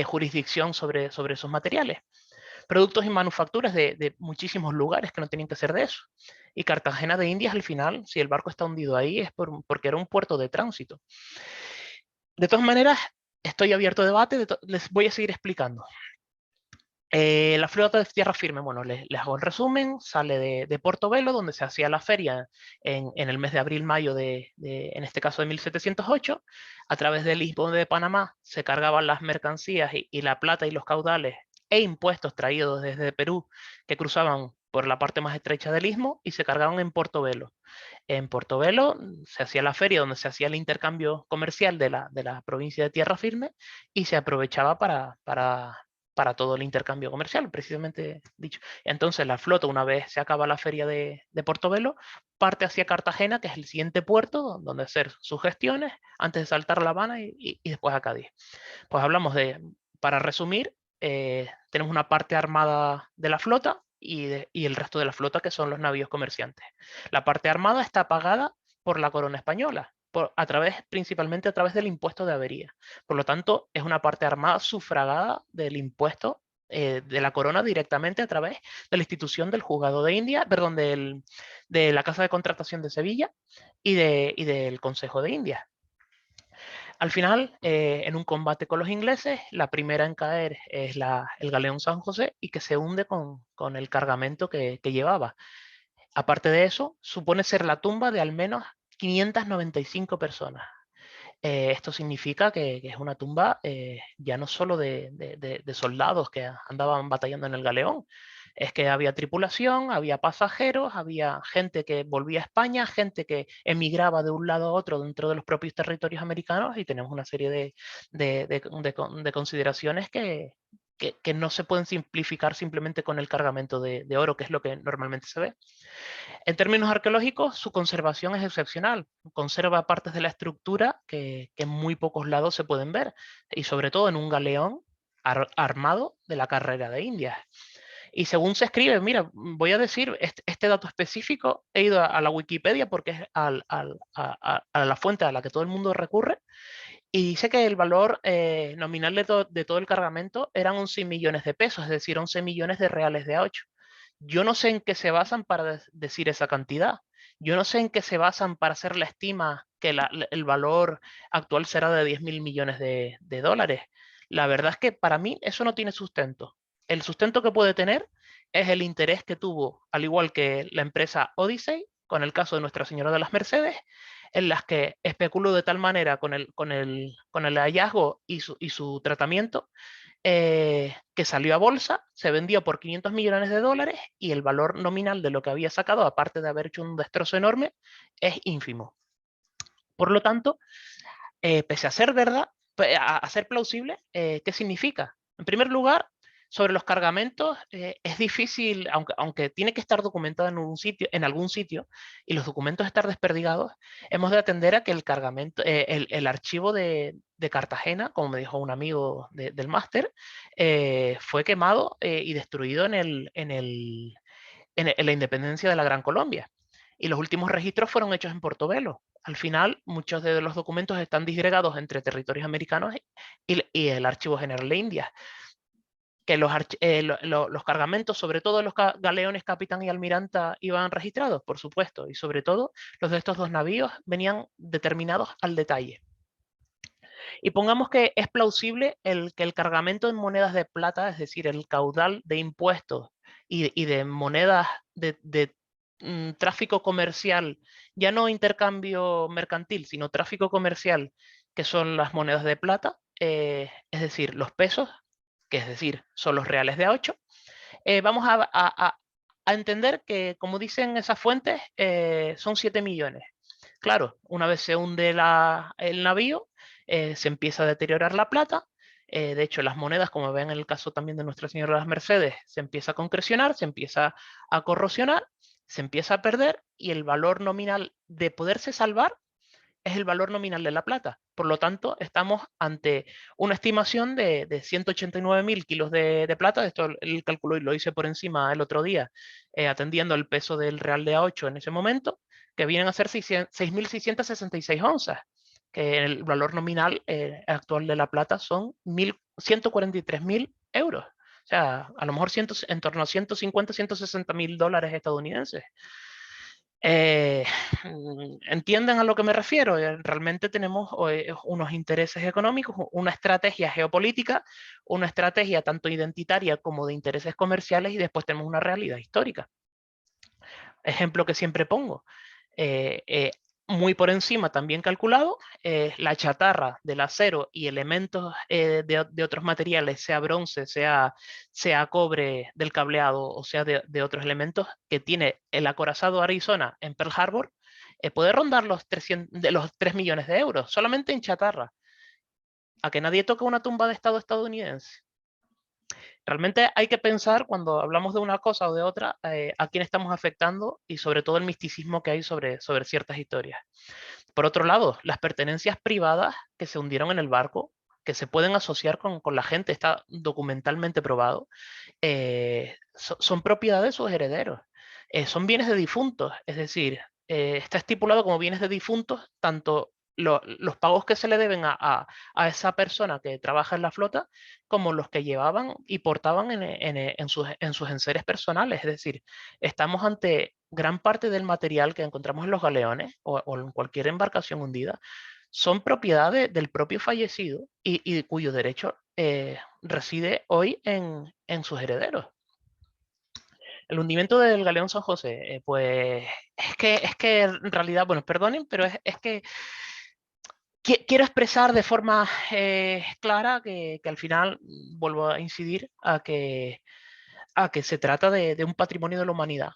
[SPEAKER 1] jurisdicción sobre esos materiales? Productos y manufacturas de muchísimos lugares que no tienen que ser de eso. Y Cartagena de Indias, al final, si el barco está hundido ahí, es porque era un puerto de tránsito. De todas maneras, estoy abierto a debate, les voy a seguir explicando. La flota de tierra firme, bueno, les hago el resumen, sale de Portobelo, donde se hacía la feria en el mes de abril-mayo en este caso de 1708, a través del Istmo de Panamá se cargaban las mercancías y la plata y los caudales e impuestos traídos desde Perú que cruzaban por la parte más estrecha del istmo y se cargaban en Portobelo. En Portobelo se hacía la feria donde se hacía el intercambio comercial de la provincia de Tierra Firme y se aprovechaba para todo el intercambio comercial, precisamente dicho. Entonces la flota, una vez se acaba la feria de Portobelo, parte hacia Cartagena, que es el siguiente puerto donde hacer sus gestiones antes de saltar a La Habana y después a Cádiz. Pues hablamos para resumir, tenemos una parte armada de la flota y el resto de la flota que son los navíos comerciantes. La parte armada está pagada por la corona española, principalmente a través del impuesto de avería. Por lo tanto, es una parte armada sufragada del impuesto de la corona directamente a través de la institución del Juzgado de India, perdón, de la Casa de Contratación de Sevilla y del Consejo de India. Al final, en un combate con los ingleses, la primera en caer es el galeón San José y que se hunde con el cargamento que llevaba. Aparte de eso, supone ser la tumba de al menos 595 personas. Esto significa que es una tumba ya no solo de soldados que andaban batallando en el galeón, es que había tripulación, había pasajeros, había gente que volvía a España, gente que emigraba de un lado a otro dentro de los propios territorios americanos y tenemos una serie de consideraciones que no se pueden simplificar simplemente con el cargamento de oro, que es lo que normalmente se ve. En términos arqueológicos, su conservación es excepcional. Conserva partes de la estructura que en muy pocos lados se pueden ver, y sobre todo en un galeón armado de la carrera de Indias. Y según se escribe, mira, voy a decir este dato específico, he ido a la Wikipedia porque es a la fuente a la que todo el mundo recurre, y dice que el valor nominal de todo el cargamento eran 11 millones de pesos, es decir, 11 millones de reales de A8. Yo no sé en qué se basan para decir esa cantidad. Yo no sé en qué se basan para hacer la estima que el valor actual será de 10.000 millones de dólares. La verdad es que para mí eso no tiene sustento. El sustento que puede tener es el interés que tuvo, al igual que la empresa Odyssey, con el caso de Nuestra Señora de las Mercedes, en las que especuló de tal manera con el hallazgo y su tratamiento, que salió a bolsa, se vendió por 500 millones de dólares y el valor nominal de lo que había sacado, aparte de haber hecho un destrozo enorme, es ínfimo. Por lo tanto, pese a ser verdad, a ser plausible, ¿qué significa? En primer lugar, sobre los cargamentos, es difícil, aunque tiene que estar documentado en algún sitio, y los documentos estar desperdigados, hemos de atender a que el cargamento, el archivo de Cartagena, como me dijo un amigo del máster, fue quemado y destruido en la independencia de la Gran Colombia. Y los últimos registros fueron hechos en Portobelo. Al final, muchos de los documentos están disgregados entre territorios americanos y el Archivo General de Indias. Que los cargamentos, sobre todo los galeones Capitán y Almiranta, iban registrados, por supuesto, y sobre todo los de estos dos navíos venían determinados al detalle. Y pongamos que es plausible que el cargamento en monedas de plata, es decir, el caudal de impuestos y de monedas de tráfico comercial, ya no intercambio mercantil, sino tráfico comercial, que son las monedas de plata, es decir, los pesos, que es decir, son los reales de A8, vamos a entender que, como dicen esas fuentes, son 7 millones. Claro, una vez se hunde el navío, se empieza a deteriorar la plata De hecho, las monedas, como ven en el caso también de Nuestra Señora de las Mercedes, se empieza a concrecionar, se empieza a corrosionar, se empieza a perder y el valor nominal de poderse salvar es el valor nominal de la plata. Por lo tanto, estamos ante una estimación de 189.000 kilos de plata. Esto el cálculo lo hice por encima el otro día, atendiendo el peso del real de A8 en ese momento, que vienen a ser 6.666 onzas, que el valor nominal actual de la plata son 143.000 euros. O sea, a lo mejor en torno a 150, 160.000 dólares estadounidenses. ¿Entienden a lo que me refiero? Realmente tenemos unos intereses económicos, una estrategia geopolítica, una estrategia tanto identitaria como de intereses comerciales y después tenemos una realidad histórica. Ejemplo que siempre pongo. Muy por encima también calculado, la chatarra del acero y elementos de otros materiales, sea bronce, sea cobre del cableado o sea de otros elementos que tiene el acorazado Arizona en Pearl Harbor, puede rondar los 3 millones de euros solamente en chatarra. A que nadie toque una tumba de Estado estadounidense. Realmente hay que pensar cuando hablamos de una cosa o de otra a quién estamos afectando y sobre todo el misticismo que hay sobre ciertas historias. Por otro lado, las pertenencias privadas que se hundieron en el barco, que se pueden asociar con la gente, está documentalmente probado, son propiedad de sus herederos. Son bienes de difuntos, es decir, está estipulado como bienes de difuntos tanto los pagos que se le deben a esa persona que trabaja en la flota, como los que llevaban y portaban en sus enseres personales. Es decir, estamos ante gran parte del material que encontramos en los galeones o en cualquier embarcación hundida, son propiedad del propio fallecido y cuyo derecho reside hoy en sus herederos. El hundimiento del galeón San José, pues es que en realidad, bueno, perdonen, pero es que quiero expresar de forma clara que al final vuelvo a incidir a que se trata de un patrimonio de la humanidad.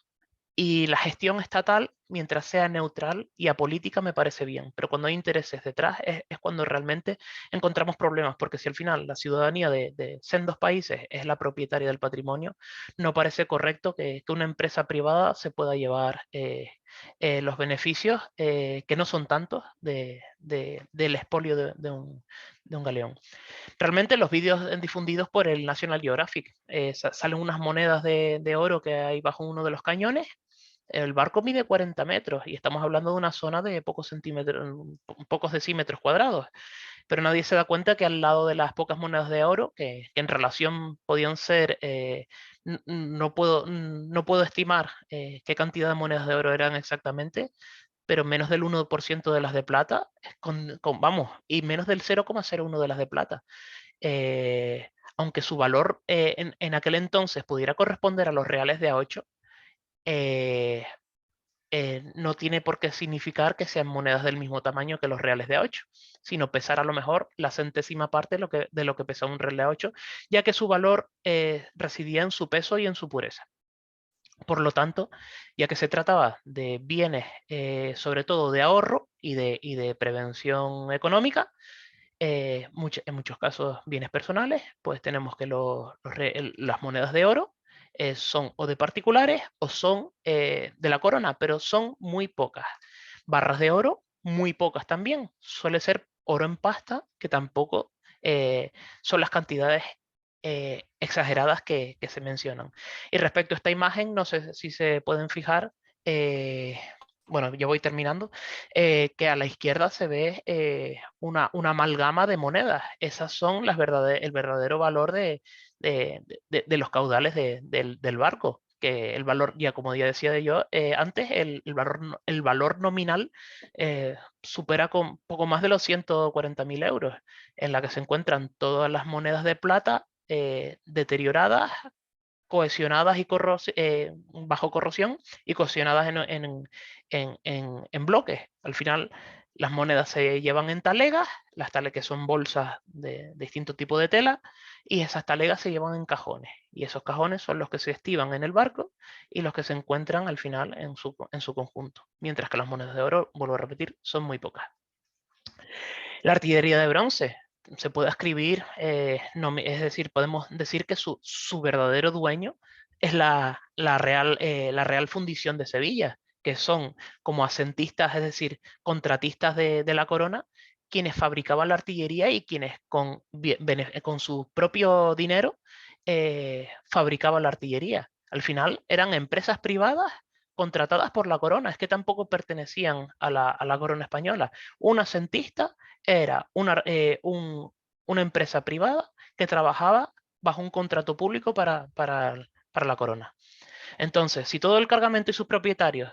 [SPEAKER 1] Y la gestión estatal, mientras sea neutral y apolítica, me parece bien. Pero cuando hay intereses detrás es cuando realmente encontramos problemas, porque si al final la ciudadanía de sendos países es la propietaria del patrimonio, no parece correcto que una empresa privada se pueda llevar los beneficios, que no son tantos, del expolio de un galeón. Realmente los vídeos difundidos por el National Geographic, salen unas monedas de oro que hay bajo uno de los cañones. El barco mide 40 metros y estamos hablando de una zona de pocos decímetros cuadrados, pero nadie se da cuenta que al lado de las pocas monedas de oro, que en relación podían ser, no puedo estimar qué cantidad de monedas de oro eran exactamente, pero menos del 1% de las de plata, vamos, y menos del 0,01 de las de plata. Aunque su valor en aquel entonces pudiera corresponder a los reales de A8, no tiene por qué significar que sean monedas del mismo tamaño que los reales de A8, sino pesar a lo mejor la centésima parte de lo que pesa un real de A8, ya que su valor residía en su peso y en su pureza. Por lo tanto, ya que se trataba de bienes, sobre todo de ahorro y de prevención económica, en muchos casos bienes personales, pues tenemos que las monedas de oro son o de particulares o son de la corona, pero son muy pocas. Barras de oro, muy pocas también. Suele ser oro en pasta, que tampoco son las cantidades exageradas que se mencionan. Y respecto a esta imagen, no sé si se pueden fijar, bueno, yo voy terminando, que a la izquierda se ve una amalgama de monedas. Esas son el verdadero valor de los caudales del barco. Que el valor, ya como ya decía yo antes, el valor nominal supera con poco más de los 140.000 euros, en la que se encuentran todas las monedas de plata deterioradas, cohesionadas y bajo corrosión y cohesionadas en bloques. Al final, las monedas se llevan en talegas, las talegas que son bolsas de distinto tipo de tela, y esas talegas se llevan en cajones. Y esos cajones son los que se estiban en el barco y los que se encuentran al final en su conjunto. Mientras que las monedas de oro, vuelvo a repetir, son muy pocas. La artillería de bronce. se puede escribir, es decir, podemos decir que su verdadero dueño es la Real Fundición de Sevilla, que son como asentistas, es decir, contratistas de la corona, quienes fabricaban la artillería y quienes con su propio dinero fabricaban la artillería. Al final eran empresas privadas contratadas por la corona, es que tampoco pertenecían a la corona española. Un asentista era una empresa privada que trabajaba bajo un contrato público para la corona. Entonces, si todo el cargamento y sus propietarios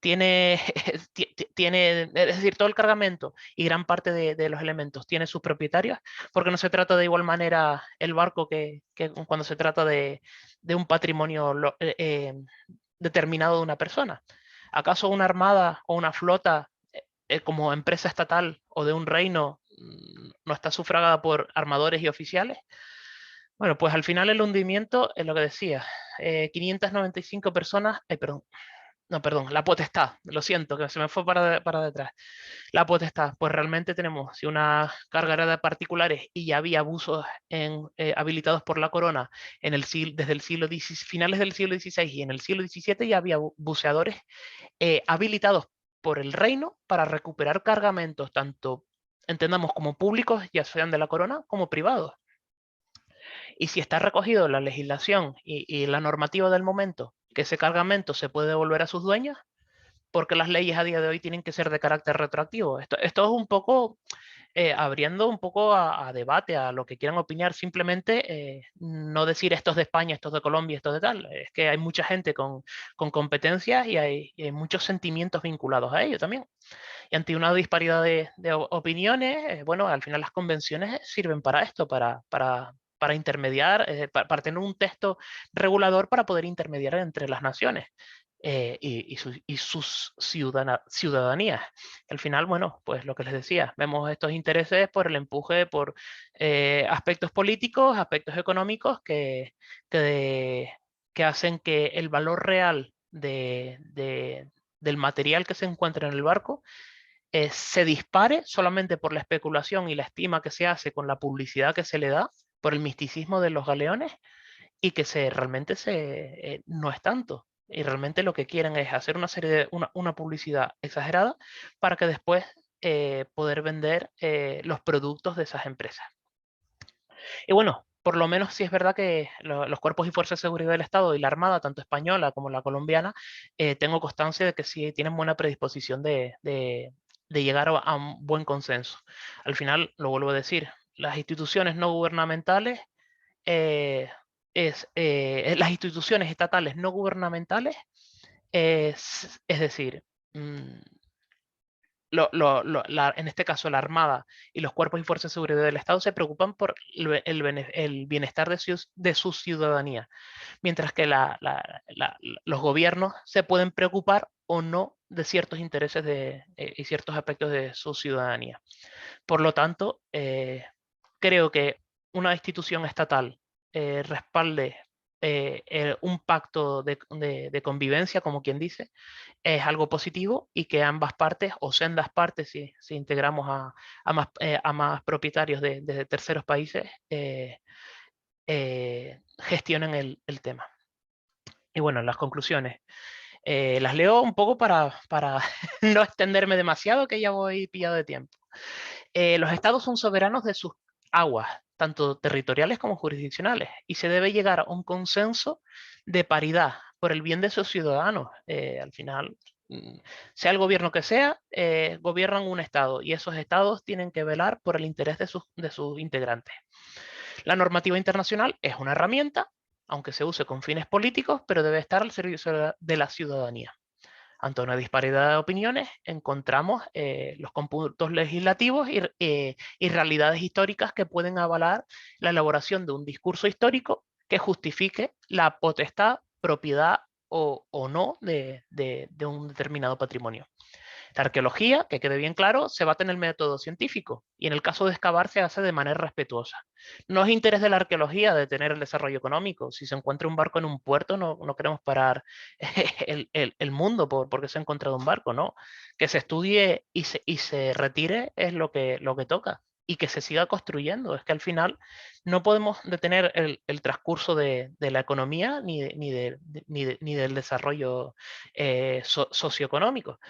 [SPEAKER 1] tiene, es decir, todo el cargamento y gran parte de los elementos tiene sus propietarios, porque no se trata de igual manera el barco que cuando se trata de un patrimonio determinado de una persona. ¿Acaso una armada o una flota como empresa estatal o de un reino no está sufragada por armadores y oficiales? Bueno, pues al final el hundimiento es lo que decía, 595 personas, perdón, no, perdón, la potestad, lo siento, que se me fue para detrás. La potestad, pues realmente tenemos si una carga de particulares y ya había abusos habilitados por la corona desde el siglo finales del siglo XVI y en el siglo XVII ya había buceadores habilitados por el reino para recuperar cargamentos, tanto entendamos como públicos, ya sean de la corona, como privados. Y si está recogido en la legislación y la normativa del momento que ese cargamento se puede devolver a sus dueños, porque las leyes a día de hoy tienen que ser de carácter retroactivo. Esto es un poco abriendo un poco a debate, a lo que quieran opinar, simplemente no decir esto es de España, esto es de Colombia, esto es de tal. Es que hay mucha gente con competencias y hay muchos sentimientos vinculados a ello también. Y ante una disparidad de opiniones, bueno, al final las convenciones sirven para esto, para intermediar, para tener un texto regulador para poder intermediar entre las naciones y sus ciudadanías. Al final, bueno, pues lo que les decía, vemos estos intereses por el empuje, por aspectos políticos, aspectos económicos que, que hacen que el valor real del material que se encuentra en el barco se dispare solamente por la especulación y la estima que se hace con la publicidad que se le da, por el misticismo de los galeones, y que realmente no es tanto. Y realmente lo que quieren es hacer una serie una publicidad exagerada para que después poder vender los productos de esas empresas. Y bueno, por lo menos sí es verdad que los cuerpos y fuerzas de seguridad del Estado y la Armada, tanto española como la colombiana, tengo constancia de que sí tienen buena predisposición de llegar a un buen consenso. Al final, lo vuelvo a decir, las instituciones no gubernamentales, eh, las instituciones estatales no gubernamentales, es decir, mm, en este caso la Armada y los cuerpos y fuerzas de seguridad del Estado se preocupan por el bienestar de su ciudadanía, mientras que los gobiernos se pueden preocupar o no de ciertos intereses y ciertos aspectos de su ciudadanía. Por lo tanto, creo que una institución estatal respalde un pacto de convivencia, como quien dice, es algo positivo y que ambas partes o sendas partes, si integramos a más propietarios de terceros países, gestionen el tema. Y bueno, las conclusiones. Las leo un poco para no extenderme demasiado, que ya voy pillado de tiempo. Los estados son soberanos de sus aguas, tanto territoriales como jurisdiccionales, y se debe llegar a un consenso de paridad por el bien de sus ciudadanos. Al final, sea el gobierno que sea, gobiernan un estado y esos estados tienen que velar por el interés de sus integrantes. La normativa internacional es una herramienta, aunque se use con fines políticos, pero debe estar al servicio de la ciudadanía. Ante una disparidad de opiniones, encontramos los cómputos legislativos y realidades históricas que pueden avalar la elaboración de un discurso histórico que justifique la potestad, propiedad o no de un determinado patrimonio. La arqueología, que quede bien claro, se basa en el método científico y en el caso de excavar se hace de manera respetuosa. No es interés de la arqueología detener el desarrollo económico. Si se encuentra un barco en un puerto, no queremos parar el mundo porque se ha encontrado un barco, ¿no? Que se estudie y se retire es lo que toca. y que se siga construyendo. Es que al final no podemos detener el transcurso de la economía ni del desarrollo socioeconómico,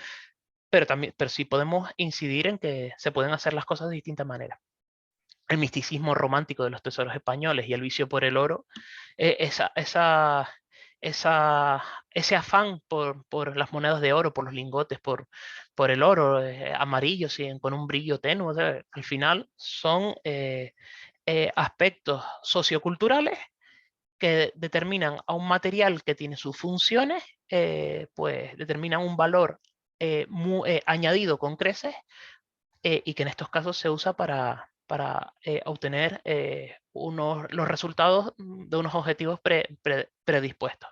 [SPEAKER 1] pero sí podemos incidir en que se pueden hacer las cosas de distintas maneras. El misticismo romántico de los tesoros españoles y el vicio por el oro, esa, ese afán por las monedas de oro, por los lingotes, por el oro amarillo, con un brillo tenue, o sea, al final son aspectos socioculturales que determinan a un material que tiene sus funciones, pues determinan un valor añadido con creces, y que en estos casos se usa para obtener los resultados de unos objetivos predispuestos.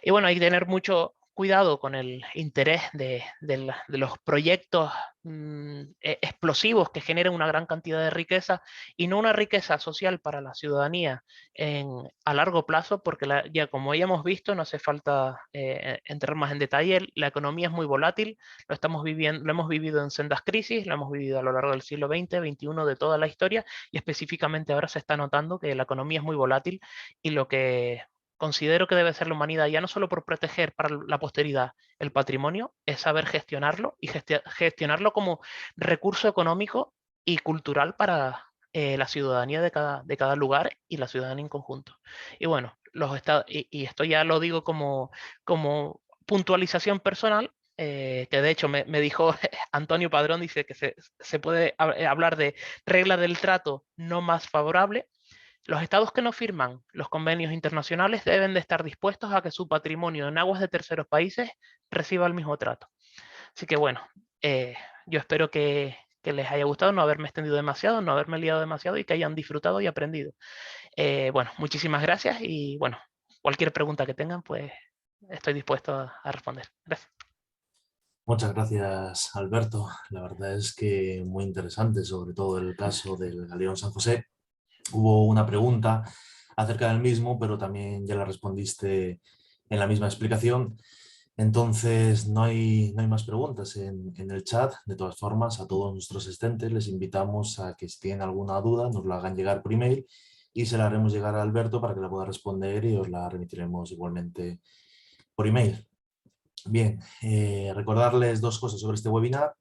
[SPEAKER 1] Y bueno, hay que tener mucho cuidado con el interés de los proyectos explosivos que generen una gran cantidad de riqueza y no una riqueza social para la ciudadanía a largo plazo, porque ya como ya hemos visto, no hace falta entrar más en detalle, la economía es muy volátil, lo hemos vivido en sendas crisis, lo hemos vivido a lo largo del siglo XX, XXI, de toda la historia, y específicamente ahora se está notando que la economía es muy volátil, y lo que considero que debe ser la humanidad, ya no solo por proteger para la posteridad el patrimonio, es saber gestionarlo y gestionarlo como recurso económico y cultural para la ciudadanía de cada lugar y la ciudadanía en conjunto. Y bueno, y esto ya lo digo como puntualización personal, que de hecho me dijo Antonio Padrón, dice que se puede hablar de regla del trato no más favorable. Los estados que no firman los convenios internacionales deben de estar dispuestos a que su patrimonio en aguas de terceros países reciba el mismo trato. Así que bueno, yo espero que les haya gustado, no haberme extendido demasiado, no haberme liado demasiado y que hayan disfrutado y aprendido. Bueno, muchísimas gracias y bueno, cualquier pregunta que tengan, pues estoy dispuesto a responder. Gracias.
[SPEAKER 2] Muchas gracias, Alberto. La verdad es que muy interesante, sobre todo el caso del Galeón San José. Hubo una pregunta acerca del mismo, pero también ya la respondiste en la misma explicación. Entonces, no hay más preguntas en el chat. De todas formas, a todos nuestros asistentes les invitamos a que si tienen alguna duda nos la hagan llegar por email y se la haremos llegar a Alberto para que la pueda responder y os la remitiremos igualmente por email. Bien, recordarles dos cosas sobre este webinar.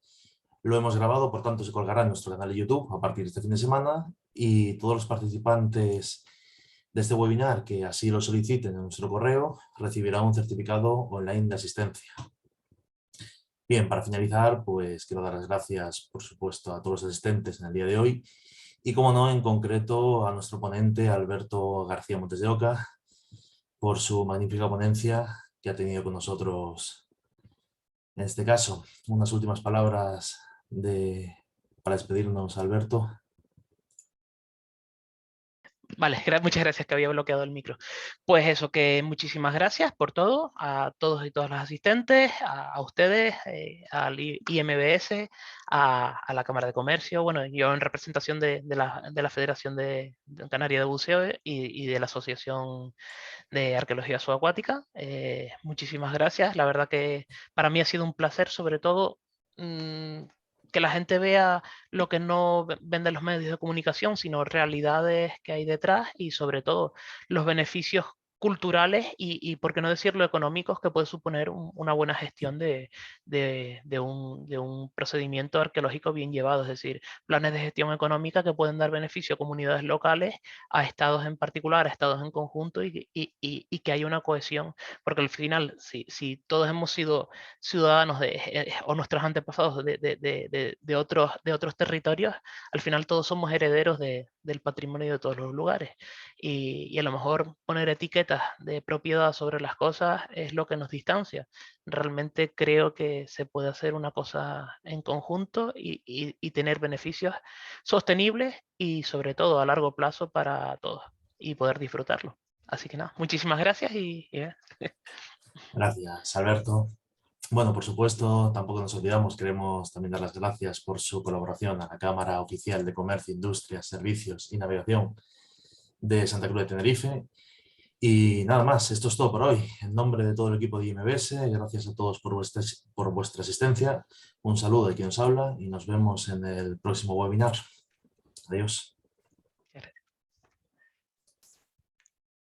[SPEAKER 2] Lo hemos grabado, por tanto se colgará en nuestro canal de YouTube a partir de este fin de semana y todos los participantes de este webinar que así lo soliciten en nuestro correo recibirán un certificado online de asistencia. Bien, para finalizar, pues quiero dar las gracias, por supuesto, a todos los asistentes en el día de hoy y, como no, en concreto a nuestro ponente, Alberto García Montes de Oca, por su magnífica ponencia que ha tenido con nosotros en este caso. Unas últimas palabras para despedirnos, Alberto.
[SPEAKER 1] Vale, muchas gracias, que había bloqueado el micro. Pues eso, que muchísimas gracias por todo, a todos y todas los asistentes, a ustedes, al IMBS, a la Cámara de Comercio, bueno, yo en representación de la Federación de Canaria de Buceo y de la Asociación de Arqueología Subacuática. Muchísimas gracias, la verdad que para mí ha sido un placer, sobre todo que la gente vea lo que no venden los medios de comunicación, sino realidades que hay detrás y sobre todo los beneficios culturales y por qué no decirlo, económicos, que puede suponer una buena gestión de un procedimiento arqueológico bien llevado, es decir, planes de gestión económica que pueden dar beneficio a comunidades locales, a estados en particular, a estados en conjunto y que haya una cohesión, porque al final, si todos hemos sido ciudadanos o nuestros antepasados de otros territorios, al final todos somos herederos del patrimonio de todos los lugares. Y a lo mejor poner etiquetas de propiedad sobre las cosas es lo que nos distancia. Realmente creo que se puede hacer una cosa en conjunto y tener beneficios sostenibles y sobre todo a largo plazo para todos y poder disfrutarlo. Así que nada, muchísimas gracias
[SPEAKER 2] Gracias, Alberto. Bueno, por supuesto, tampoco nos olvidamos, queremos también dar las gracias por su colaboración a la Cámara Oficial de Comercio, Industria, Servicios y Navegación de Santa Cruz de Tenerife. Y nada más, esto es todo por hoy. En nombre de todo el equipo de IMBS, gracias a todos por vuestra asistencia. Un saludo de quien nos habla y nos vemos en el próximo webinar. Adiós.